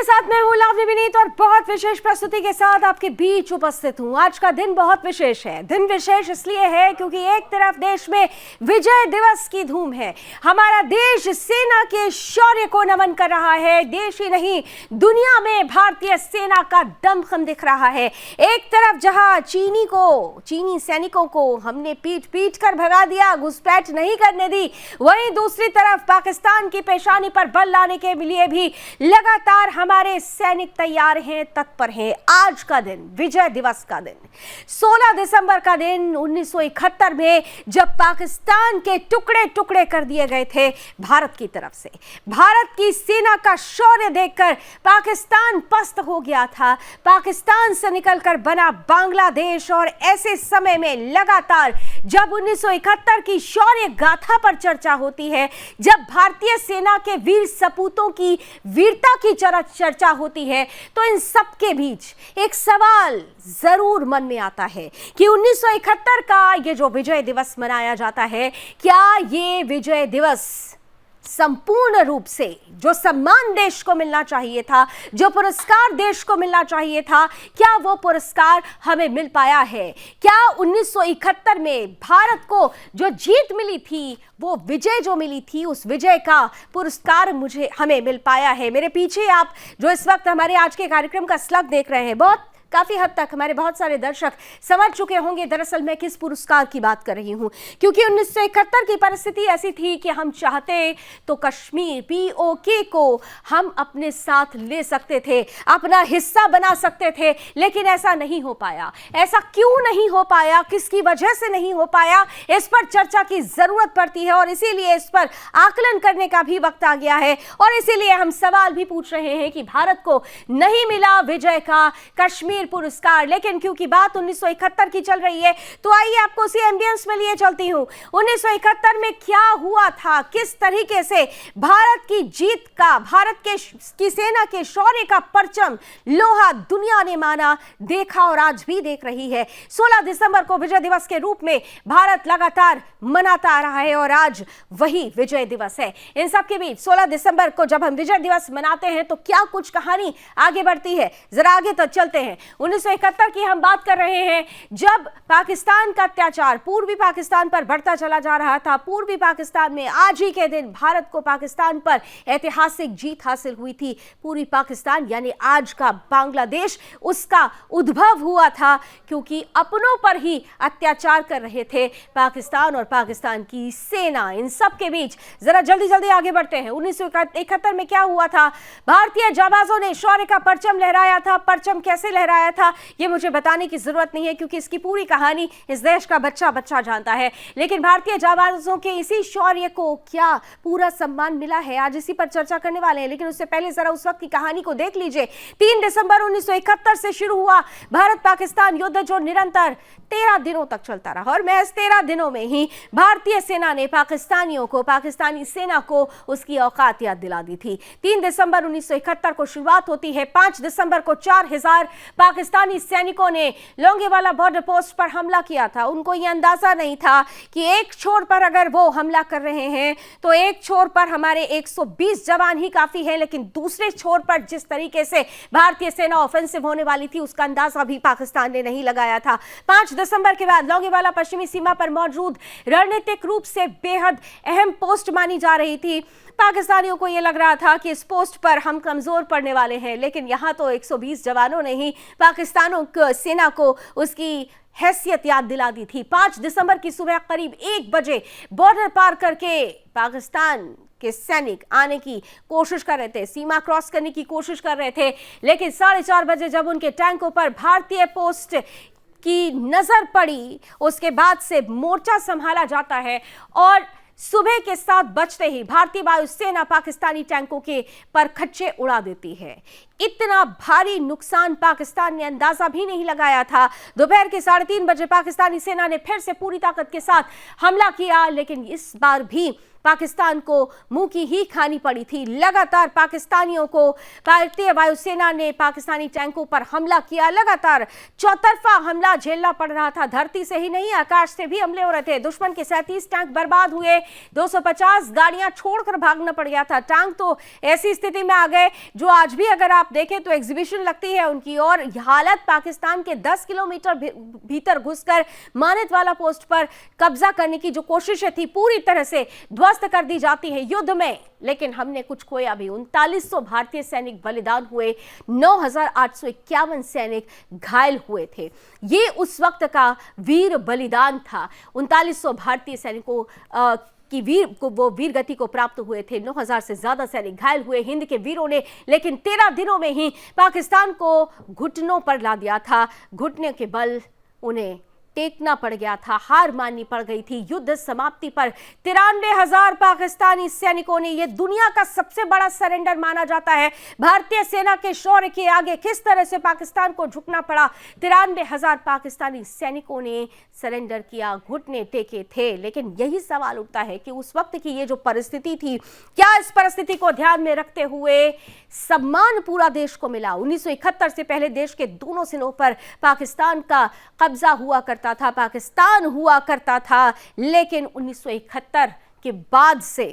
आपके साथ मैं हूं लावनी विनीत और बहुत विशेष प्रस्तुति के साथ आपके बीच उपस्थित हूं। आज का दिन बहुत विशेष है। दिन विशेष इसलिए है क्योंकि एक तरफ देश में विजय दिवस की धूम है। हमारा देश सेना के शौर्य को नमन कर रहा है। देश ही नहीं, दुनिया में भारतीय सेना का दमखम दिख रहा है। एक तरफ जहां चीनी सैनिकों को हमने पीट पीट कर भगा दिया, घुसपैठ नहीं करने दी, वहीं दूसरी तरफ पाकिस्तान की पेशानी पर बल लाने के लिए भी लगातार हमारे सैनिक तैयार हैं, तत्पर हैं। आज का दिन, विजय दिवस का दिन, 16 दिसंबर का दिन 1971 में जब पाकिस्तान के टुकड़े टुकड़े कर दिए गए थे भारत की तरफ से। भारत की सेना का शौर्य देखकर पाकिस्तान पस्त हो गया था। पाकिस्तान से निकलकर बना बांग्लादेश। और ऐसे समय में लगातार जब 1971 की शौर्य गाथा पर चर्चा होती है, जब भारतीय सेना के वीर सपूतों की वीरता की चर्चा होती है, तो इन सब के बीच एक सवाल जरूर मन में आता है कि 1971 का ये जो विजय दिवस मनाया जाता है, क्या ये विजय दिवस संपूर्ण रूप से जो सम्मान देश को मिलना चाहिए था, जो पुरस्कार देश को मिलना चाहिए था, क्या वो पुरस्कार हमें मिल पाया है? क्या 1971 में भारत को जो जीत मिली थी, वो विजय जो मिली थी, उस विजय का पुरस्कार हमें मिल पाया है? मेरे पीछे आप जो इस वक्त हमारे आज के कार्यक्रम का स्लग देख रहे हैं, काफी हद तक हमारे बहुत सारे दर्शक समझ चुके होंगे दरअसल मैं किस पुरस्कार की बात कर रही हूं। क्योंकि 1971 की परिस्थिति ऐसी थी कि हम चाहते तो कश्मीर पीओके को हम अपने साथ ले सकते थे, अपना हिस्सा बना सकते थे, लेकिन ऐसा नहीं हो पाया। ऐसा क्यों नहीं हो पाया, किसकी वजह से नहीं हो पाया, इस पर चर्चा की जरूरत पड़ती है और इसीलिए इस पर आकलन करने का भी वक्त आ गया है। और इसीलिए हम सवाल भी पूछ रहे हैं कि भारत को नहीं मिला विजय का कश्मीर पुरस्कार, लेकिन क्योंकि बात 1971 की चल रही है, तो आइए आपको उसी एम्बियंस में लिए चलती हूं। 1971 में क्या हुआ था, किस तरीके से भारत की जीत का, भारत की सेना के शौर्य का परचम लोहा दुनिया ने माना, देखा और आज भी देख रही है। 16 दिसंबर को विजय दिवस के रूप में भारत लगातार मनाता आ रहा है और आज वही विजय दिवस है। इन सब के बीच 16 दिसंबर को जब हम विजय दिवस मनाते हैं तो क्या कुछ कहानी आगे बढ़ती है, जरा आगे तो चलते हैं। 1971 की हम बात कर रहे हैं, जब पाकिस्तान का अत्याचार पूर्वी पाकिस्तान पर बढ़ता चला जा रहा था। पूर्वी पाकिस्तान में आज ही के दिन भारत को पाकिस्तान पर ऐतिहासिक जीत हासिल हुई थी। पूर्वी पाकिस्तान यानी आज का बांग्लादेश, उसका उद्भव हुआ था क्योंकि अपनों पर ही अत्याचार कर रहे थे पाकिस्तान और पाकिस्तान की सेना। इन सब के बीच जरा जल्दी जल्दी आगे बढ़ते हैं। 1971 में क्या हुआ था? भारतीय जाबाजों ने शौर्य का परचम लहराया था। परचम कैसे लहराया था ये मुझे बताने की जरूरत नहीं है क्योंकि इसकी पूरी कहानी इस देश का बच्चा बच्चा जानता है। लेकिन भारतीय जाबाजों के इसी शौर्य को क्या पूरा सम्मान मिला है, आज इसी पर चर्चा करने वाले हैं। लेकिन उससे पहले जरा उस वक्त की कहानी को देख लीजिए। 3 दिसंबर 1971 से शुरू हुआ भारत पाकिस्तान युद्ध, जो निरंतर 13 दिनों तक चलता रहा और महज 13 दिनों में ही भारतीय सेना ने पाकिस्तानियों को, पाकिस्तानी सेना को उसकी औकात याद दिला दी थी। 3 दिसंबर 1971 को शुरुआत होती है। 5 दिसंबर को 4000 पाकिस्तानी सैनिकों ने लोंगेवाला बॉर्डर पोस्ट पर हमला किया था। उनको यह अंदाजा नहीं था कि एक छोर पर अगर वो हमला कर रहे हैं तो एक छोर पर हमारे 120 जवान ही काफी है, लेकिन दूसरे छोर पर जिस तरीके से भारतीय सेना ऑफेंसिव होने वाली थी उसका अंदाजा भी पाकिस्तान ने नहीं लगाया था। 5 दिसंबर के बाद लोंगेवाला पश्चिमी सीमा पर मौजूद रणनीतिक रूप से बेहद अहम पोस्ट मानी जा रही थी। पाकिस्तानियों को यह लग रहा था कि इस पोस्ट पर हम कमजोर पड़ने वाले हैं, लेकिन यहां तो 120 जवानों ने ही पाकिस्तानों को, सेना को उसकी हैसियत याद दिला दी थी। 5 दिसंबर की सुबह करीब 1 बजे बॉर्डर पार करके पाकिस्तान के सैनिक आने की कोशिश कर रहे थे, सीमा क्रॉस करने की कोशिश कर रहे थे, लेकिन 4:30 बजे जब उनके टैंकों पर भारतीय पोस्ट की नजर पड़ी, उसके बाद से मोर्चा संभाला जाता है और सुबह के 7 बजते ही भारतीय वायुसेना पाकिस्तानी टैंकों के पर खच्चे उड़ा देती है। इतना भारी नुकसान पाकिस्तान ने अंदाजा भी नहीं लगाया था। दोपहर के 3:30 बजे पाकिस्तानी सेना ने फिर से पूरी ताकत के साथ हमला किया, लेकिन इस बार भी पाकिस्तान को मुंह की ही खानी पड़ी थी। लगातार पाकिस्तानियों को भारतीय वायुसेना ने पाकिस्तानी टैंकों पर हमला किया, लगातार चौतरफा हमला झेलना पड़ रहा था। धरती से ही नहीं, आकाश से भी हमले हो रहे थे। दुश्मन के 37 टैंक बर्बाद हुए, 250 गाड़ियां छोड़कर भागना पड़ गया था। टैंक तो ऐसी स्थिति में आ गए जो आज भी अगर आप देखें तो एग्जीबिशन लगती है उनकी। और हालत पाकिस्तान के 10 किलोमीटर भीतर घुसकर मानितवाला पोस्ट पर कब्जा करने की जो कोशिशें थी पूरी तरह से ध्वस्त कर दी जाती है युद्ध में। लेकिन हमने कुछ खोया भी। 3900 भारतीय सैनिक बलिदान हुए, 9851 सैनिक घायल हुए थे। ये उस वक्त का वीर बलिदान था। 3900 भारतीय सैनिकों कि वो वीर गति को प्राप्त हुए थे। 9000 से ज्यादा सैनिक घायल हुए हिंद के वीरों ने। लेकिन 13 दिनों में ही पाकिस्तान को घुटनों पर ला दिया था। घुटने के बल उन्हें टेकना पड़ गया था, हार माननी पड़ गई थी। युद्ध समाप्ति पर 93,000 पाकिस्तानी सैनिकों ने, यह दुनिया का सबसे बड़ा सरेंडर माना जाता है। भारतीय सेना के शौर्य के आगे किस तरह से पाकिस्तान को झुकना पड़ा। 93,000 पाकिस्तानी सैनिकों ने सरेंडर किया, घुटने टेके थे। लेकिन यही सवाल उठता है कि उस वक्त की ये जो परिस्थिति थी, क्या इस परिस्थिति को ध्यान में रखते हुए सम्मान पूरा देश को मिला। 1971 से पहले देश के दोनों सिरों पर पाकिस्तान का कब्जा हुआ करता था, पाकिस्तान हुआ करता था। लेकिन 1971 के बाद से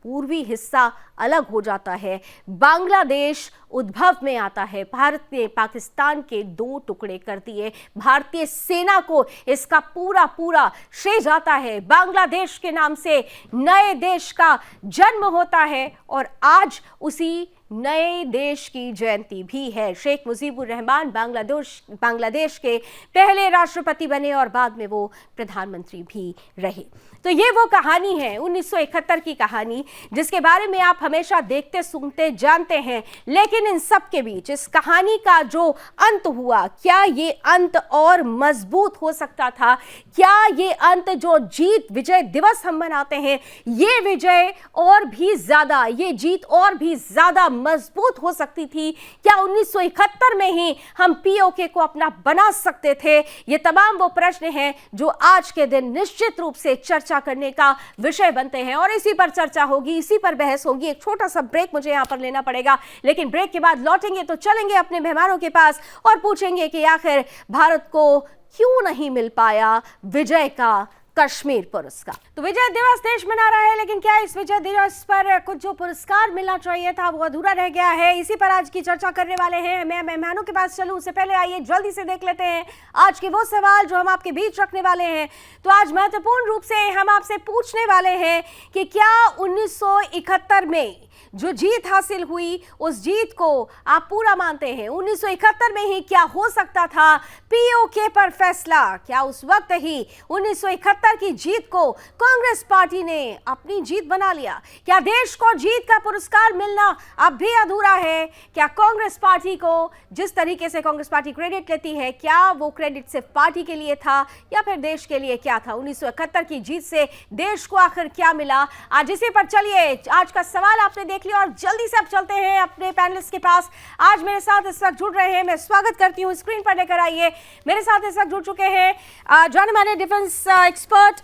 पूर्वी हिस्सा अलग हो जाता है, बांग्लादेश उद्भव में आता है। भारत ने पाकिस्तान के 2 टुकड़े कर दिए। भारतीय सेना को इसका पूरा श्रेय जाता है। बांग्लादेश के नाम से नए देश का जन्म होता है और आज उसी नए देश की जयंती भी है। शेख मुजीबुर रहमान बांग्लादेश के पहले राष्ट्रपति बने और बाद में वो प्रधानमंत्री भी रहे। तो ये वो कहानी है 1971 की कहानी, जिसके बारे में आप हमेशा देखते, सुनते, जानते हैं। लेकिन इन सब के बीच इस कहानी का जो अंत हुआ, क्या ये अंत और मजबूत हो सकता था? क्या ये अंत, जो जीत, विजय दिवस हम मनाते हैं, ये विजय और भी ज्यादा, ये जीत और भी ज्यादा मजबूत हो सकती थी? क्या 1971 में ही हम पीओके को अपना बना सकते थे? ये तमाम वो प्रश्न हैं जो आज के दिन निश्चित रूप से चर्चा करने का विषय बनते हैं और इसी पर चर्चा होगी, इसी पर बहस होगी। एक छोटा सा ब्रेक मुझे यहां पर लेना पड़ेगा, लेकिन ब्रेक के बाद लौटेंगे तो चलेंगे अपने मेहमानों के पास और पूछेंगे कि आखिर भारत को क्यों नहीं मिल पाया विजय का कश्मीर पुरस्कार। तो विजय दिवस देश मना रहा है, लेकिन क्या इस विजय दिवस पर कुछ जो पुरस्कार मिलना चाहिए था वो अधूरा रह गया है? इसी पर आज की चर्चा करने वाले हैं। मैं मेहमानों के पास चलूं उससे पहले आइए जल्दी से देख लेते हैं आज के वो सवाल जो हम आपके बीच रखने वाले हैं। तो आज महत्वपूर्ण रूप से हम आपसे पूछने वाले हैं कि क्या 1971 में जो जीत हासिल हुई, उस जीत को आप पूरा मानते हैं? 1971 में ही क्या हो सकता था पीओके पर फैसला? क्या उस वक्त ही 1971 की जीत को कांग्रेस पार्टी ने अपनी जीत बना लिया? क्या देश को जीत का पुरस्कार मिलना अब भी अधूरा है? क्या कांग्रेस पार्टी को, जिस तरीके से कांग्रेस पार्टी क्रेडिट लेती है, क्या वो क्रेडिट सिर्फ पार्टी के लिए था या फिर देश के लिए क्या था? 1971 की जीत से देश को आखिर क्या मिला? आज इसी पर चलिए, आज का सवाल आपने देख लिया और जल्दी से अब चलते हैं अपने पैनलिस्ट के पास। आज मेरे साथ इस वक्त जुड़ रहे हैं, मैं स्वागत करती हूं, स्क्रीन पर लेकर आइए। मेरे साथ इस वक्त जुड़ चुके हैं जाने माने डिफेंस एक्सपर्ट,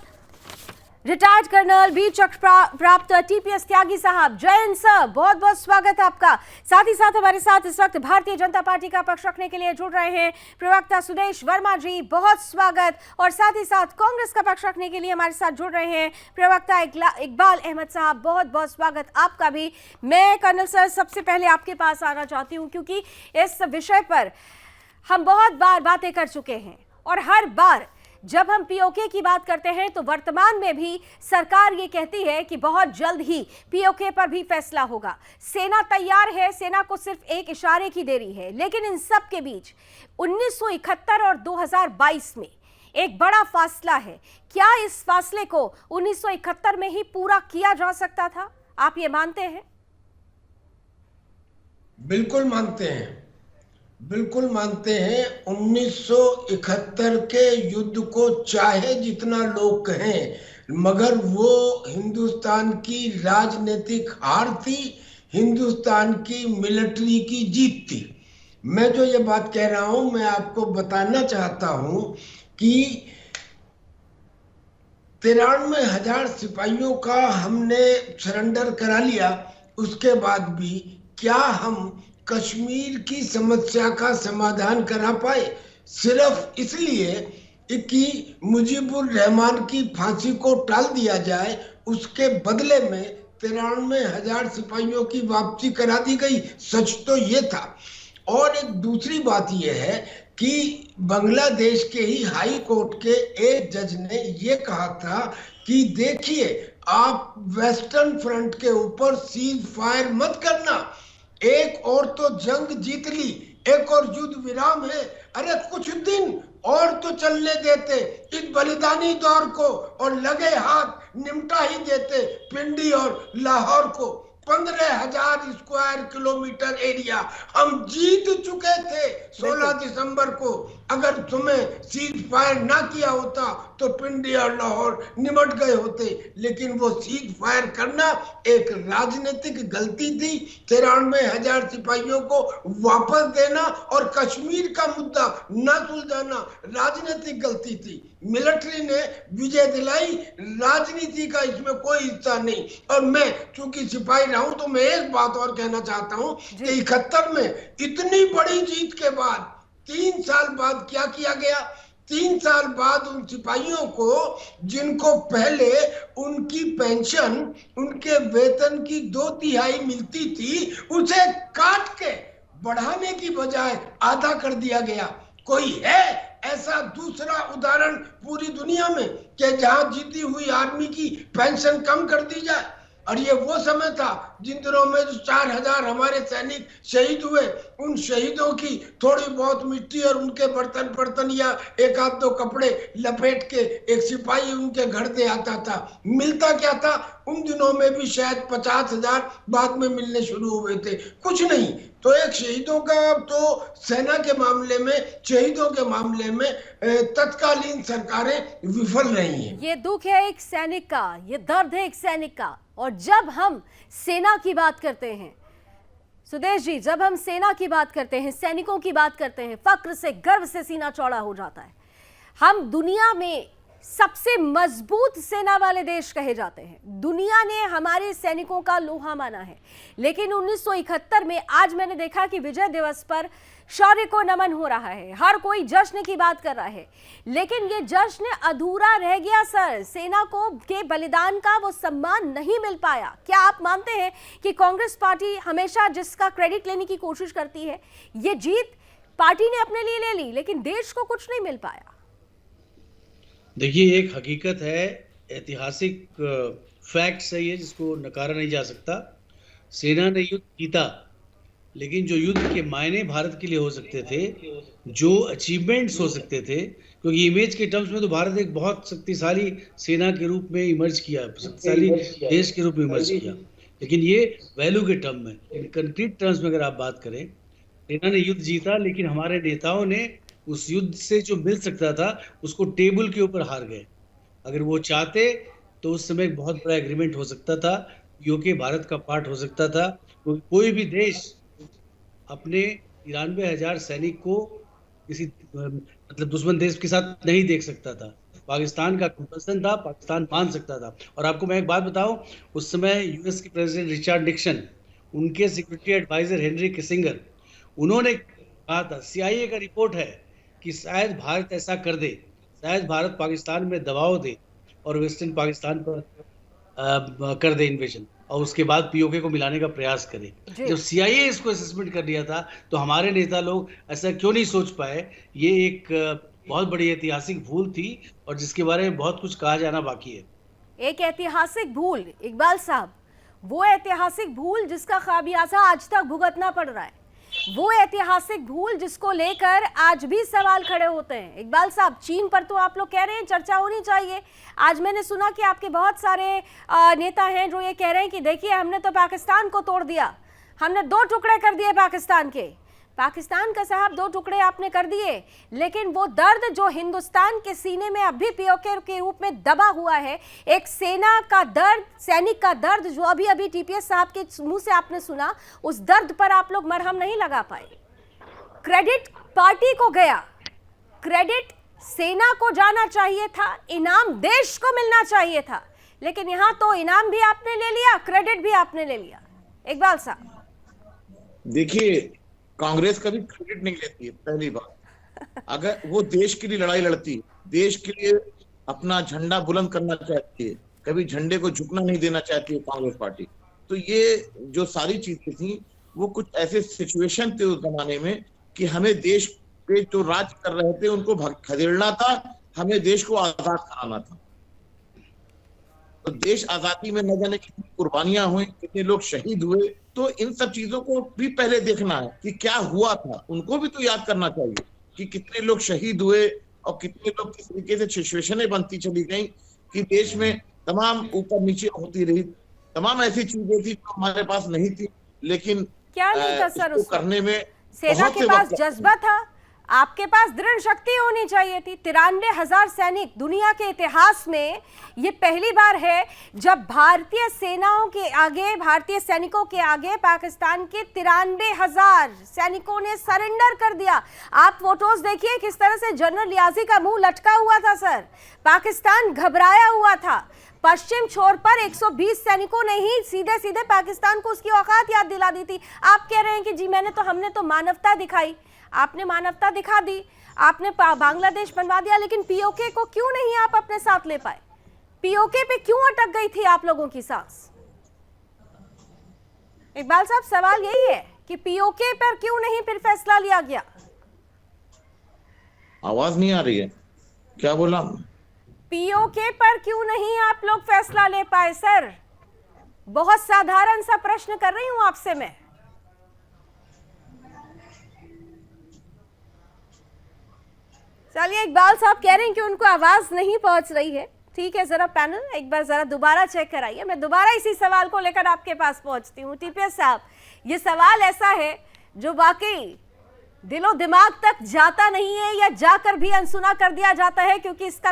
रिटायर्ड कर्नल, वीर चक्र प्राप्त टीपीएस त्यागी साहब। जय हिंद सर, बहुत बहुत स्वागत है आपका। साथ ही साथ हमारे साथ इस वक्त भारतीय जनता पार्टी का पक्ष रखने के लिए जुड़ रहे हैं प्रवक्ता सुदेश वर्मा जी, बहुत स्वागत। और साथ ही साथ कांग्रेस का पक्ष रखने के लिए हमारे साथ जुड़ रहे हैं प्रवक्ता इकबाल अहमद साहब, बहुत बहुत स्वागत आपका भी। मैं कर्नल सर सबसे पहले आपके पास आना चाहती हूँ, क्योंकि इस विषय पर हम बहुत बार बातें कर चुके हैं और हर बार जब हम पीओके की बात करते हैं तो वर्तमान में भी सरकार ये कहती है कि बहुत जल्द ही पीओके पर भी फैसला होगा। सेना तैयार है, सेना को सिर्फ एक इशारे की देरी है। लेकिन इन सब के बीच 1971 और 2022 में एक बड़ा फासला है। क्या इस फासले को 1971 में ही पूरा किया जा सकता था? आप ये मानते हैं? बिल्कुल मानते हैं, बिल्कुल मानते हैं। 1971 के युद्ध को चाहे जितना लोग कहें, मगर वो हिंदुस्तान की राजनीतिक हार थी, हिंदुस्तान की मिलिट्री की जीत थी। मैं जो ये बात कह रहा हूं, मैं आपको बताना चाहता हूं कि 93,000 सिपाहियों का हमने सरेंडर करा लिया, उसके बाद भी क्या हम कश्मीर की समस्या का समाधान करा पाए? सिर्फ इसलिए कि मुजीबुर रहमान की फांसी को टाल दिया जाए, उसके बदले में 93,000 सिपाहियों की वापसी करा दी गई। सच तो ये था। और एक दूसरी बात यह है कि बांग्लादेश के ही हाई कोर्ट के एक जज ने ये कहा था कि देखिए, आप वेस्टर्न फ्रंट के ऊपर सीज फायर मत करना, एक और तो जंग जीत ली, एक और युद्ध विराम है, अरे कुछ दिन और तो चलने देते इस बलिदानी दौर को, और लगे हाथ निमटा ही देते पिंडी और लाहौर को। 15,000 स्क्वायर किलोमीटर एरिया हम जीत चुके थे 16 दिसंबर को। अगर तुम्हें सीज फायर ना किया होता तो पिंडी और लाहौर निमट गए होते, लेकिन वो सीज फायर करना एक राजनीतिक गलती थी। 93,000 सिपाहियों को वापस देना और कश्मीर का मुद्दा न सुलझाना राजनीतिक गलती थी। मिलिट्री ने विजय दिलाई, राजनीति का इसमें कोई हिस्सा नहीं। और मैं चूंकि सिपाही रहा हूं तो मैं एक बात और कहना चाहता हूं कि 71 में इतनी बड़ी जीत के बाद 3 साल बाद क्या किया गया? 3 साल बाद उन सिपाहियों को जिनको पहले उनकी पेंशन, उनके वेतन की 2/3 मिलती थी, उसे काट के बढ़ाने की बजाय आधा कर दिया गया। कोई है ऐसा दूसरा उदाहरण पूरी दुनिया में कि जहां जीती हुई आर्मी की पेंशन कम कर दी जाए? और ये वो समय था जिन दिनों में जो 4,000 हमारे सैनिक शहीद हुए, उन शहीदों की थोड़ी बहुत मिट्टी और उनके बर्तन या एक आध दो कपड़े लपेट के एक सिपाही उनके घर दे आता था। मिलता क्या था? उन दिनों में भी शायद 50,000 बाद में मिलने शुरू हुए थे, कुछ नहीं। तो एक शहीदों का, तो सेना के मामले में, शहीदों के मामले में तत्कालीन सरकारें विफल रही हैं। ये दुख है एक सैनिक का, ये दर्द है एक सैनिक का। और जब हम सेना की बात करते हैं सुदेश जी, जब हम सेना की बात करते हैं, सैनिकों की बात करते हैं, फक्र से, गर्व से सीना चौड़ा हो जाता है। हम दुनिया में सबसे मजबूत सेना वाले देश कहे जाते हैं। दुनिया ने हमारे सैनिकों का लोहा माना है। लेकिन 1971 में आज मैंने देखा कि विजय दिवस पर शौर्य को नमन हो रहा है, हर कोई जश्न की बात कर रहा है, लेकिन ये जश्न अधूरा रह गया सर। सेना को के बलिदान का वो सम्मान नहीं मिल पाया। क्या आप मानते हैं कि कांग्रेस पार्टी हमेशा जिसका क्रेडिट लेने की कोशिश करती है, ये जीत पार्टी ने अपने लिए ले ली, लेकिन देश को कुछ नहीं मिल पाया? देखिए, एक हकीकत है, ऐतिहासिक फैक्ट है ये, जिसको नकारा नहीं जा सकता। सेना ने युद्ध जीता, लेकिन जो युद्ध के मायने भारत के लिए हो सकते थे, जो अचीवमेंट्स हो सकते थे, क्योंकि इमेज के टर्म्स में तो भारत एक बहुत शक्तिशाली सेना के रूप में इमर्ज किया, शक्तिशाली देश के रूप में इमर्ज किया, लेकिन ये वैल्यू के टर्म में, कंक्रीट टर्म्स में अगर आप बात करें, सेना ने युद्ध जीता, लेकिन हमारे नेताओं ने उस युद्ध से जो मिल सकता था उसको टेबल के ऊपर हार गए। अगर वो चाहते तो उस समय एक बहुत बड़ा एग्रीमेंट हो सकता था, यूके भारत का पार्ट हो सकता था, क्योंकि कोई भी देश अपने 93,000 सैनिक को किसी मतलब दुश्मन देश के साथ नहीं देख सकता था। पाकिस्तान का कंपल्सन था, पाकिस्तान मान सकता था। और आपको मैं एक बात बताऊं, उस समय यूएस के प्रेसिडेंट रिचर्ड निक्सन, उनके सिक्योरिटी एडवाइजर हेनरी किसिंगर, उन्होंने कहा था, CIA का रिपोर्ट है कि शायद भारत ऐसा कर दे, शायद भारत पाकिस्तान में दबाव दे और वेस्टर्न पाकिस्तान पर कर दे इन्वेजन, और उसके बाद POK को मिलाने का प्रयास करे। जब CIA इसको असेसमेंट कर लिया था तो हमारे नेता लोग ऐसा क्यों नहीं सोच पाए? ये एक बहुत बड़ी ऐतिहासिक भूल थी और जिसके बारे में बहुत कुछ कहा जाना बाकी है। एक ऐतिहासिक भूल, इकबाल साहब, वो ऐतिहासिक भूल जिसका खामियाजा आज तक भुगतना पड़ रहा है, वो ऐतिहासिक भूल जिसको लेकर आज भी सवाल खड़े होते हैं। इकबाल साहब, चीन पर तो आप लोग कह रहे हैं चर्चा होनी चाहिए। आज मैंने सुना कि आपके बहुत सारे नेता हैं जो ये कह रहे हैं कि देखिए, हमने तो पाकिस्तान को तोड़ दिया, हमने 2 टुकड़े कर दिए पाकिस्तान के। पाकिस्तान का साहब 2 टुकड़े आपने कर दिए, लेकिन वो दर्द जो हिंदुस्तान के सीने में अभी POK के रूप में दबा हुआ है, एक सेना का दर्द, सैनिक का दर्द, जो अभी अभी TPS साहब के मुंह से आपने सुना, उस दर्द पर आप लोग मरहम नहीं लगा पाए। क्रेडिट पार्टी को गया, क्रेडिट सेना को जाना चाहिए था, इनाम देश को मिलना चाहिए था, लेकिन यहां तो इनाम भी आपने ले लिया, क्रेडिट भी आपने ले लिया। इकबाल साहब देखिए, कांग्रेस कभी क्रेडिट नहीं लेती है। पहली बात, अगर वो देश के लिए लड़ाई लड़ती, देश के लिए अपना झंडा बुलंद करना चाहती है, कभी झंडे को झुकना नहीं देना चाहती है कांग्रेस पार्टी। तो ये जो सारी चीजें थी वो कुछ ऐसे सिचुएशन थे उस जमाने में कि हमें देश पे जो राज कर रहे थे उनको खदेड़ना था, हमें देश को आजाद कराना था। तो देश आजादी में न जाने कितनी कुर्बानियां हुई, कितने लोग शहीद हुए। तो इन सब चीजों को भी पहले देखना है कि क्या हुआ था, उनको भी तो याद करना चाहिए कि कितने लोग शहीद हुए और कितने लोग किस तरीके से सिचुएशनें बनती चली गई कि देश में तमाम ऊपर नीचे होती रही, तमाम ऐसी चीजें थी जो हमारे पास नहीं थी, लेकिन क्या नहीं था सर, उसको करने में सेना के पास जज्बा था, आपके पास दृढ़ शक्ति होनी चाहिए थी। 93,000 सैनिक, दुनिया के इतिहास में ये पहली बार है जब भारतीय सेनाओं के आगे, भारतीय सैनिकों के आगे पाकिस्तान के 93,000 सैनिकों ने सरेंडर कर दिया। आप फोटोज देखिए किस तरह से जनरल याजी का मुंह लटका हुआ था सर, पाकिस्तान घबराया हुआ था। पश्चिम छोर पर 120 सैनिकों ने ही सीधे सीधे पाकिस्तान को उसकी औकात याद दिला दी थी। आप कह रहे हैं कि जी हमने तो मानवता दिखाई, आपने मानवता दिखा दी, आपने बांग्लादेश बनवा दिया, लेकिन पीओके को क्यों नहीं आप अपने साथ ले पाए? पीओके पे क्यों अटक गई थी आप लोगों की सांस? इकबाल साहब सवाल यही है कि पीओके पर क्यों नहीं फिर फैसला लिया गया? आवाज नहीं आ रही है, क्या बोला? पीओके पर क्यों नहीं आप लोग फैसला ले पाए सर? बहुत साधारण सा प्रश्न कर रही हूं आपसे मैं। चलिए, इकबाल साहब कह रहे हैं कि उनको आवाज नहीं पहुंच रही है। ठीक है, जरा पैनल एक बार जरा दोबारा चेक कराइए। मैं दोबारा इसी सवाल को लेकर आपके पास पहुंचती हूँ। टीपीएस साहब, ये सवाल ऐसा है जो वाकई दिलो दिमाग तक जाता नहीं है या जाकर भी अनसुना कर दिया जाता है, क्योंकि इसका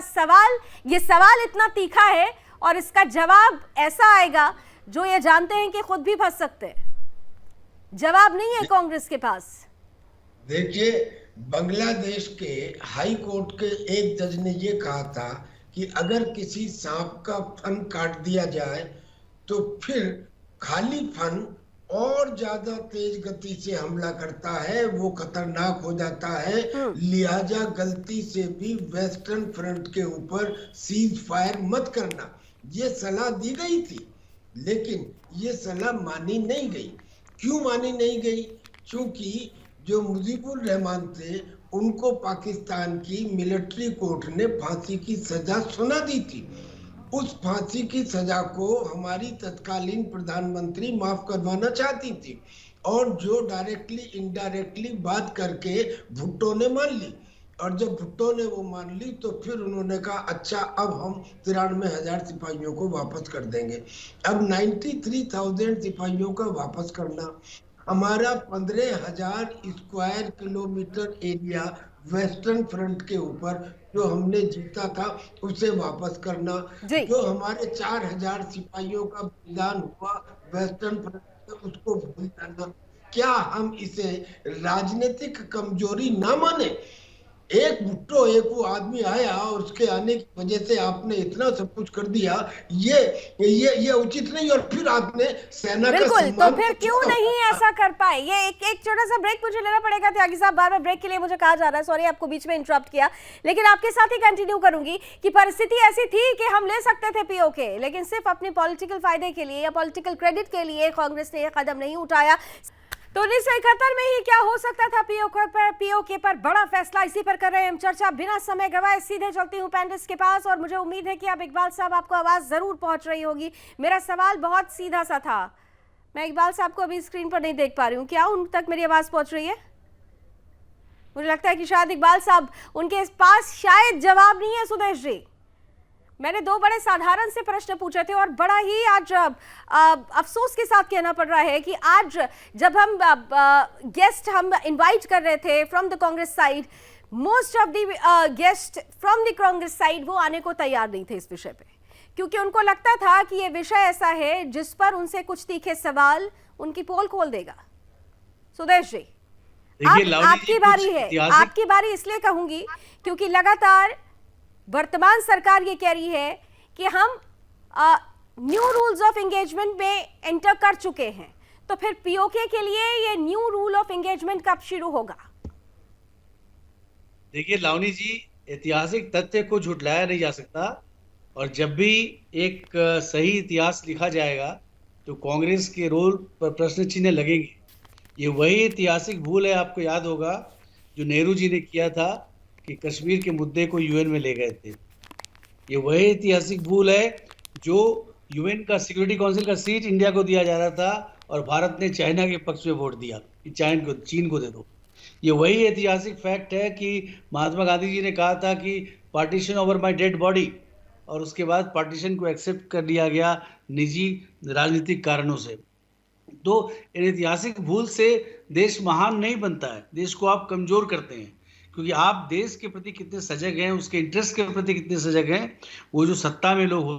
ये सवाल इतना तीखा है और इसका जवाब ऐसा आएगा जो ये जानते हैं कि खुद भी फंस सकते हैं। जवाब नहीं है कांग्रेस के पास। देखिए, बांग्लादेश के हाई कोर्ट के एक जज ने ये कहा था कि अगर किसी सांप का फन काट दिया जाए तो फिर खाली फन और ज्यादा तेज गति से हमला करता है, वो खतरनाक हो जाता है। लिहाजा गलती से भी वेस्टर्न फ्रंट के ऊपर सीज फायर मत करना, ये सलाह दी गई थी, लेकिन ये सलाह मानी नहीं गई। क्यों मानी नहीं गई? क्योंकि जो मुजीबुर रहमान थे उनको पाकिस्तान की मिलिट्री कोर्ट ने फांसी की सजा सुना दी थी। उस फांसी की सजा को हमारी तत्कालीन प्रधानमंत्री माफ करवाना चाहती थी, और जो डायरेक्टली इनडायरेक्टली बात करके भुट्टो ने मान ली। और जब भुट्टो ने वो मान ली तो फिर उन्होंने कहा अच्छा अब हम 93,000 सिपाहियों को वापस कर देंगे। अब 93,000 सिपाहियों का वापस करना, हमारा 15,000 square kilometre area western front के ऊपर जो हमने जीता था उसे वापस करना, जो हमारे 4,000 सिपाहियों का बलिदान हुआ वेस्टर्न फ्रंट पे उसको भूल जाना, क्या हम इसे राजनीतिक कमजोरी ना माने? एक भुट्टो, एक वो आदमी आया और उसके आने की वजह से आपने इतना सब कुछ कर दिया, ये उचित नहीं। और फिर आपने सेना का बिल्कुल, तो फिर क्यों नहीं ऐसा कर पाए? ये एक छोटा सा ब्रेक मुझे लेना पड़ेगा। त्यागी साहब, बार बार ब्रेक के लिए मुझे कहा जा रहा है, सॉरी आपको बीच में इंटरप्ट किया, लेकिन आपके साथ ही कंटिन्यू करूंगी कि परिस्थिति ऐसी थी कि हम ले सकते थे पीओके, लेकिन सिर्फ अपने पॉलिटिकल फायदे के लिए या पॉलिटिकल क्रेडिट के लिए कांग्रेस ने यह कदम नहीं उठाया। तो 1971 में ही क्या हो सकता था? पीओके पर बड़ा फैसला, इसी पर कर रहे हैं हम चर्चा। बिना समय गवाए सीधे चलती हूँ पैनलिस्ट के पास, और मुझे उम्मीद है कि अब इकबाल साहब आपको आवाज जरूर पहुंच रही होगी। मेरा सवाल बहुत सीधा सा था, मैं इकबाल साहब को अभी स्क्रीन पर नहीं देख पा रही हूँ, क्या उन तक मेरी आवाज पहुंच रही है? मुझे लगता है कि शायद इकबाल साहब उनके पास शायद जवाब नहीं है। सुदेश जी, मैंने दो बड़े साधारण से प्रश्न पूछे थे और बड़ा ही आज अफसोस के साथ कहना पड़ रहा है कि आज जब हम गेस्ट हम इनवाइट कर रहे थे from the Congress side, most of the guest from the Congress side वो आने को तैयार नहीं थे इस विषय पे, क्योंकि उनको लगता था कि ये विषय ऐसा है जिस पर उनसे कुछ तीखे सवाल उनकी पोल खोल देगा। सुदेश जी, देखिए लावनी जी, आपकी बारी कुछ है, ऐतिहासिक आपकी बारी इसलिए कहूंगी क्योंकि लगातार वर्तमान सरकार ये कह रही है कि हम न्यू रूल्स ऑफ एंगेजमेंट में एंटर कर चुके हैं, तो फिर पीओके के लिए ये न्यू रूल ऑफ एंगेजमेंट कब शुरू होगा? देखिए लावनी जी, ऐतिहासिक तथ्य को झुटलाया नहीं जा सकता, और जब भी एक सही इतिहास लिखा जाएगा तो कांग्रेस के रोल पर प्रश्न चिन्ह लगेंगे। ये वही ऐतिहासिक भूल है, आपको याद होगा, जो नेहरू जी ने किया था कि कश्मीर के मुद्दे को यूएन में ले गए थे। ये वही ऐतिहासिक भूल है जो यूएन का सिक्योरिटी काउंसिल का सीट इंडिया को दिया जा रहा था और भारत ने चाइना के पक्ष में वोट दिया कि चीन को दे दो। ये वही ऐतिहासिक फैक्ट है कि महात्मा गांधी जी ने कहा था कि partition over my dead body, और उसके बाद पार्टीशन को एक्सेप्ट कर लिया गया निजी राजनीतिक कारणों से। तो इन ऐतिहासिक भूल से देश महान नहीं बनता है, देश को आप कमजोर करते हैं, क्योंकि आप देश के प्रति कितने सजग हैं, उसके इंटरेस्ट के प्रति कितने सजग हैं, वो जो सत्ता में लोग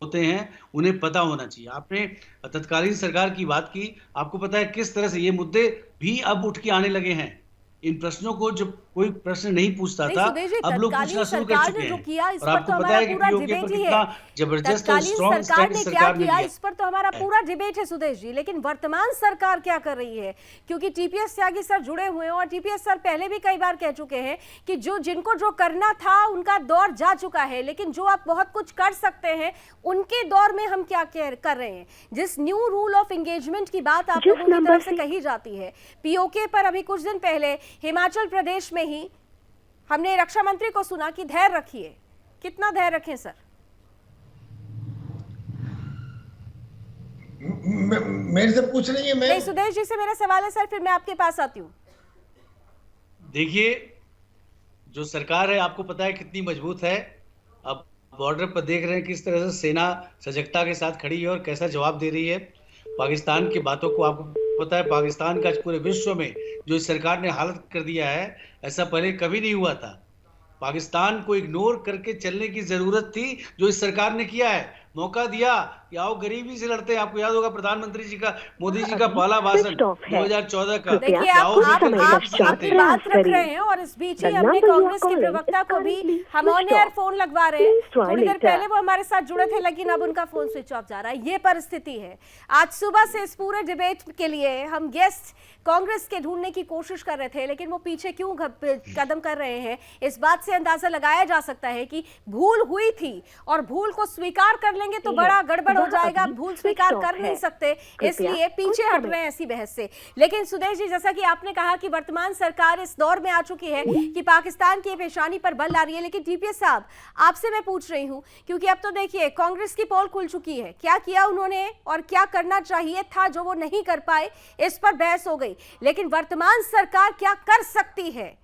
होते हैं उन्हें पता होना चाहिए। आपने तत्कालीन सरकार की बात की, आपको पता है किस तरह से ये मुद्दे भी अब उठ के आने लगे हैं। इन प्रश्नों को जब कोई प्रश्न नहीं पूछता था, अब लोग पूछना शुरू कर चुके हैं। और आपको पता है कि पीओके पर कितना जबरदस्त और स्ट्रॉन्ग स्टैंड सरकार ने लिया। इस पर तो हमारा पूरा डिबेट है सुदेश जी, लेकिन वर्तमान सरकार क्या कर रही है? क्योंकि टीपीएस त्यागी सर जुड़े हुए हैं और टीपीएस सर पहले भी कई बार कह चुके हैं कि जिनको जो करना था उनका दौर जा चुका है, लेकिन जो आप बहुत कुछ कर सकते हैं उनके दौर में हम क्या कर रहे हैं। जिस न्यू रूल ऑफ एंगेजमेंट की बात आप लोगों की तरफ से कही जाती है, पीओके पर अभी कुछ दिन पहले हिमाचल प्रदेश में ही हमने रक्षा मंत्री को सुना कि धैर्य रखिए। कितना धैर्य रखें सर? मेरे से पूछ रही है? मैं नहीं, सुदेश जी से मेरा सवाल है सर, फिर मैं आपके पास आती हूँ। देखिए, जो सरकार है आपको पता है कितनी मजबूत है। अब बॉर्डर पर देख रहे हैं किस तरह से सेना सजगता के साथ खड़ी है और कैसा जवाब दे रही है पाकिस्तान की बातों को। आपको पता है पाकिस्तान का पूरे विश्व में जो इस सरकार ने हालत कर दिया है, ऐसा पहले कभी नहीं हुआ था। पाकिस्तान को इग्नोर करके चलने की जरूरत थी, जो इस सरकार ने किया है। मौका दिया कि आओ गरीबी से लड़ते हैं। आपको याद होगा प्रधानमंत्री जी का, मोदी जी का पहला भाषण 2014 का। देखिए आप बात रख रहे हैं और इस बीच ही हमने कांग्रेस के प्रवक्ता को भी हम ऑन एयर फोन लगवा रहे हैं। थोड़ी देर पहले वो हमारे साथ जुड़े थे, लेकिन अब उनका फोन स्विच ऑफ जा रहा है। ये परिस्थिति है। आज सुबह से इस पूरे डिबेट के लिए हम गेस्ट कांग्रेस के ढूंढने की कोशिश कर रहे थे, लेकिन वो पीछे क्यों कदम कर रहे हैं, इस बात से अंदाजा लगाया जा सकता है कि भूल हुई थी, और भूल को स्वीकार कर लेंगे तो बड़ा गड़बड़ हो जाएगा। भूल स्वीकार कर नहीं सकते, इसलिए पीछे हट रहे हैं ऐसी बहस से। लेकिन सुदेश जी, जैसा कि आपने कहा कि वर्तमान सरकार इस दौर में आ चुकी है कि पाकिस्तान की पेशानी पर बल ला रही है, लेकिन टीपीएस साहब आपसे मैं पूछ रही हूं, क्योंकि अब तो देखिए कांग्रेस की पोल खुल चुकी है। क्या किया उन्होंने और क्या करना चाहिए था जो वो नहीं कर पाए, इस पर बहस हो गई। लेकिन वर्तमान सरकार क्या कर सकती है?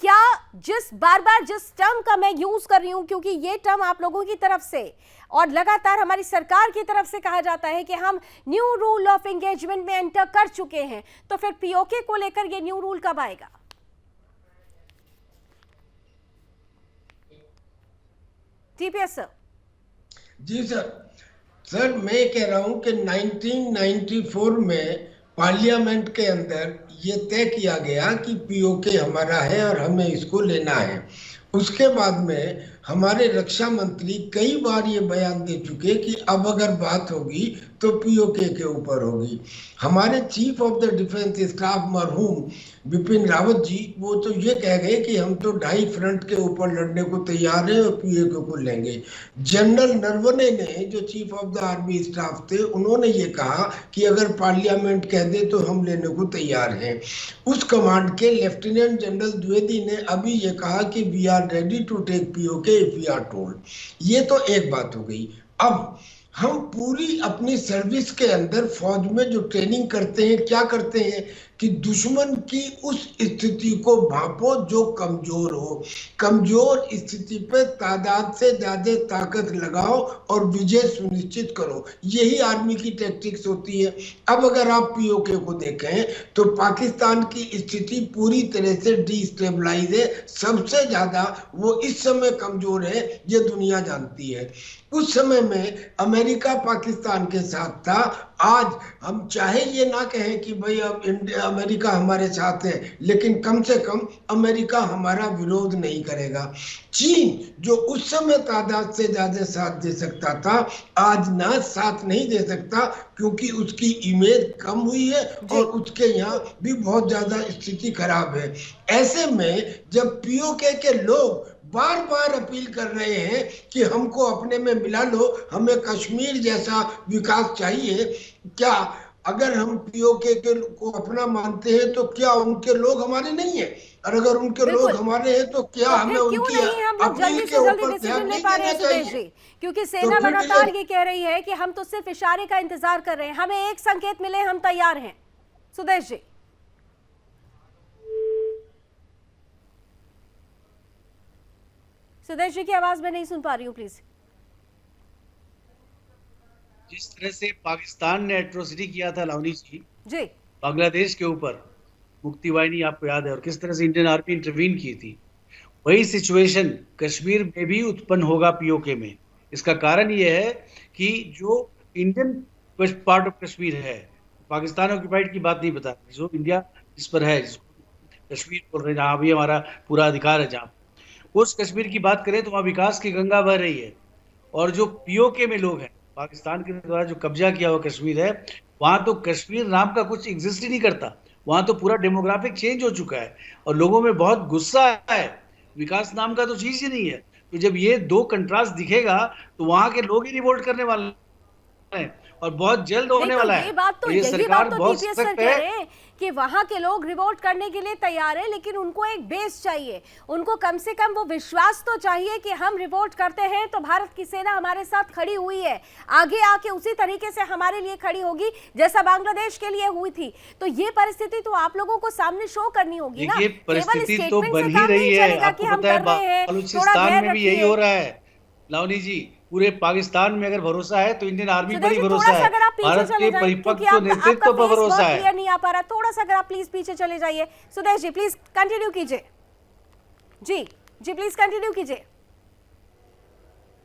क्या जिस बार जिस टर्म का मैं यूज कर रही हूं, क्योंकि ये टर्म आप लोगों की तरफ से और लगातार हमारी सरकार की तरफ से कहा जाता है कि हम न्यू रूल ऑफ एंगेजमेंट में एंटर कर चुके हैं, तो फिर पीओके को लेकर ये न्यू रूल कब आएगा? TPS sir. जी सर मैं कह रहा हूं कि 1994 में पार्लियामेंट के अंदर ये तय किया गया कि पीओके हमारा है और हमें इसको लेना है। उसके बाद में हमारे रक्षा मंत्री कई बार ये बयान दे चुके कि अब अगर बात होगी तो पीओके के ऊपर होगी। हमारे chief of the defence staff मरहूम बिपिन रावत जी वो तो ये कह गए कि हम तो 2.5 फ्रंट के ऊपर लड़ने को तैयार हैं और पीओके को लेंगे। जनरल नरवणे ने जो chief of the army staff थे, उन्होंने ये कहा कि अगर पार्लियामेंट कह दे तो हम लेने को तैयार हैं। उस कमांड के लेफ्टिनेंट जनरल द्विवेदी ने अभी ये कहा कि we are ready to take PoK if we are told. ये तो एक बात हो गई। अब हम पूरी अपनी सर्विस के अंदर फौज में जो ट्रेनिंग करते हैं, क्या करते हैं कि दुश्मन की उस स्थिति को भांपो जो कमजोर हो। कमजोर स्थिति पे तादाद से ज्यादा ताकत लगाओ और विजय सुनिश्चित करो। यही आर्मी की टैक्टिक्स होती है। अब अगर आप पीओके को देखें तो पाकिस्तान की स्थिति पूरी तरह से डिस्टेबलाइज है। सबसे ज्यादा वो इस समय कमजोर है, ये दुनिया जानती है। उस समय में अमेरिका पाकिस्तान के साथ था आज हम चाहे ये ना कहें कि भाई अब अमेरिका हमारे साथ है, लेकिन कम से कम अमेरिका हमारा विरोध नहीं करेगा। चीन जो उस समय तादाद से ज्यादा साथ दे सकता था, आज ना साथ नहीं दे सकता, क्योंकि उसकी इमेज कम हुई है और उसके यहाँ भी बहुत ज्यादा स्थिति खराब है। ऐसे में जब पीओके के लोग बार बार अपील कर रहे हैं कि हमको अपने में मिला लो, हमें कश्मीर जैसा विकास चाहिए, क्या अगर हम पीओके के को अपना मानते हैं तो क्या उनके लोग हमारे नहीं है? और अगर उनके लोग हमारे हैं तो क्या तो हमें फिर क्यों उनकी नहीं हम लोग अपील जल्दी के से जल्दी ऊपर डिसीजन ध्यान ले नहीं पा रहे देना हैं सुदेश चाहिए? जी? क्योंकि सेना फिर लगातार ये ये कह रही है कि हम तो सिर्फ इशारे का इंतजार कर रहे हैं, हमें एक संकेत मिले हम तैयार हैं। सुदेश जी, सुदेश जी की आवाज मैं नहीं सुन पा रही हूँ, प्लीज। जिस तरह से पाकिस्तान ने एट्रोसिटी किया था लावनी जी जी बांग्लादेश के ऊपर, मुक्ति वाहिनी आपको याद है, और किस तरह से इंडियन आर्मी इंटरवीन की थी, वही सिचुएशन कश्मीर में भी उत्पन्न होगा पीओके में। इसका कारण यह है कि जो इंडियन पार्ट ऑफ कश्मीर है, पाकिस्तान ऑक्यूपाइड की बात नहीं बता रही, जो इंडिया जिस पर है, जिसको कश्मीर बोल रहे हैं, जहाँ भी हमारा पूरा अधिकार है, जहाँ उस कश्मीर की बात करें तो वहाँ विकास की गंगा बह रही है। और जो पीओके में लोग हैं, पाकिस्तान के द्वारा जो कब्जा किया हुआ कश्मीर है, वहां तो कश्मीर नाम का कुछ एग्जिस्ट ही नहीं करता। वहां तो पूरा डेमोग्राफिक चेंज हो चुका है और लोगों में बहुत गुस्सा है, विकास नाम का तो चीज ही नहीं है। तो जब ये दो कंट्रास्ट दिखेगा तो वहां के लोग ही रिवोल्ट करने वाले हैं और बहुत जल्द होने वाला है। ये बात तो और ये यही सरकार बात तो बहुत टीपीएस सर सख्त कह है। रहे हैं कि वहां के लोग रिवोल्ट करने के लिए तैयार है, लेकिन उनको एक बेस चाहिए, उनको कम से कम वो विश्वास तो चाहिए कि हम रिवोल्ट करते हैं तो भारत की सेना हमारे साथ खड़ी हुई है, आगे आके उसी तरीके से हमारे लिए खड़ी होगी जैसा बांग्लादेश के लिए हुई थी। तो ये परिस्थिति तो आप लोगों को सामने शो करनी होगी ना। ये परिस्थिति तो बन ही रही है, आपको पता है बलूचिस्तान में भी यही हो रहा है। लावनी जी, पूरे पाकिस्तान में अगर भरोसा है तो इंडियन आर्मी पर ही भरोसा है, भारत के परिपक्व नेतृत्व पर भरोसा है। क्लियर नहीं आ पा रहा, थोड़ा सा अगर आप प्लीज पीछे चले जाइए। सुदेश जी प्लीज कंटिन्यू कीजिए। जी जी प्लीज कंटिन्यू कीजिए।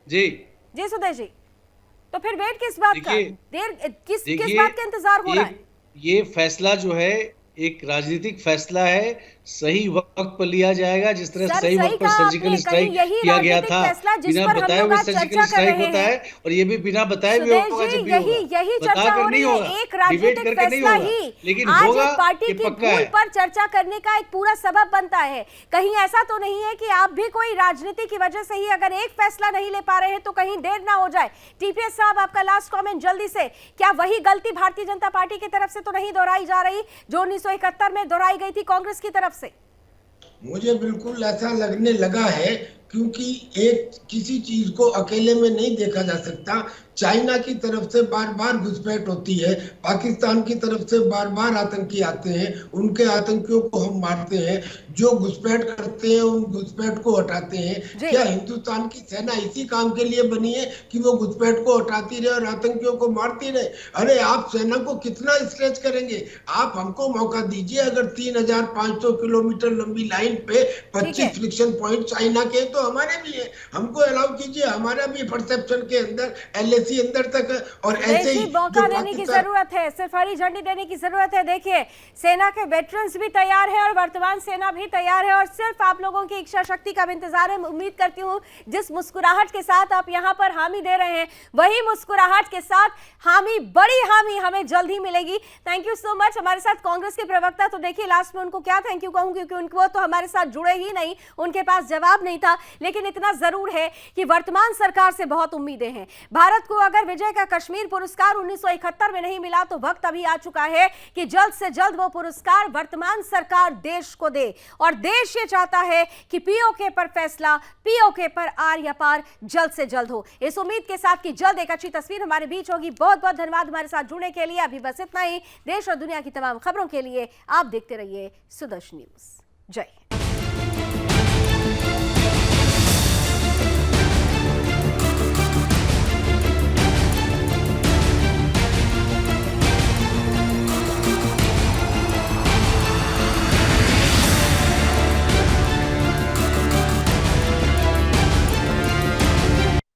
जी जी सुदेश जी, तो फिर वेट किस बात का, देर किस बात का इंतजार हो रहा है? ये फैसला जो है एक राजनीतिक फैसला है, सही वक्त पर लिया जाएगा। जिस तरह सही वक्त पर सर्जिकल स्ट्राइक किया गया था, बिना बताए हुए सर्जिकल स्ट्राइक होता है, और ये भी बिना बताए हुए होगा। जब भी यही चर्चा हो रही है, एक राजनीतिक फैसला ही लेकिन आज होगा एक पार्टी की भूल पर चर्चा करने का एक पूरा सबब बनता है। कहीं ऐसा तो नहीं है कि आप भी कोई राजनीति की वजह से ही अगर एक फैसला नहीं ले पा रहे हैं तो कहीं देर ना हो जाए। टीपीएस साहब आपका लास्ट कमेंट जल्दी से, क्या वही गलती भारतीय जनता पार्टी की तरफ से तो नहीं दोहराई जा रही जो 1971 में दोहराई गई थी कांग्रेस की तरफ से? मुझे बिल्कुल ऐसा लगने लगा है, क्योंकि एक किसी चीज को अकेले में नहीं देखा जा सकता। चाइना की तरफ से बार बार घुसपैठ होती है, पाकिस्तान की तरफ से बार बार आतंकी आते हैं, उनके आतंकियों को हम मारते हैं, जो घुसपैठ करते हैं उन घुसपैठ को हटाते हैं। क्या हिंदुस्तान की सेना इसी काम के लिए बनी है कि वो घुसपैठ को हटाती रहे और आतंकियों को मारती रहे? अरे आप सेना को कितना स्ट्रेच करेंगे? आप हमको मौका दीजिए, अगर 3500 किलोमीटर लंबी लाइन पे 25 फ्रिक्शन पॉइंट चाइना के तो हमारे भी है, हमको अलाउ कीजिए, हमारा भी परसेप्शन के अंदर एलएसी अंदर तक। और ऐसे ही मौका देने की जरूरत है, सिर्फ हरी झंडी देने की जरूरत है। देखिए सेना के वेटरन्स भी तैयार है और वर्तमान सेना भी तैयार है, और सिर्फ आप लोगों की इच्छा शक्ति का इंतजार है। उम्मीद करती हूँ जिस मुस्कुराहट के साथ आप यहाँ पर हामी दे रहे हैं, वही मुस्कुराहट के साथ हामी, बड़ी हामी हमें जल्द ही मिलेगी। Thank you so much. हमारे साथ कांग्रेस के प्रवक्ता, तो देखिए लास्ट में उनको क्या थैंक यू कहूँ, क्योंकि उनको तो हमारे साथ जुड़े ही नहीं, उनके पास जवाब नहीं था, लेकिन इतना जरूर है कि वर्तमान सरकार से बहुत उम्मीदें हैं। भारत को अगर विजय का कश्मीर पुरस्कार 1971 में नहीं मिला तो वक्त अभी आ चुका है कि जल्द से जल्द वो पुरस्कार वर्तमान सरकार देश को दे, और देश ये चाहता है कि पीओके पर फैसला, पीओके पर आर या पार जल्द से जल्द हो। इस उम्मीद के साथ कि जल्द एक अच्छी तस्वीर हमारे बीच होगी। बहुत बहुत धन्यवाद हमारे साथ जुड़ने के लिए। अभी बस इतना ही। देश और दुनिया की तमाम खबरों के लिए आप देखते रहिए सुदर्शन न्यूज। जय हिंद।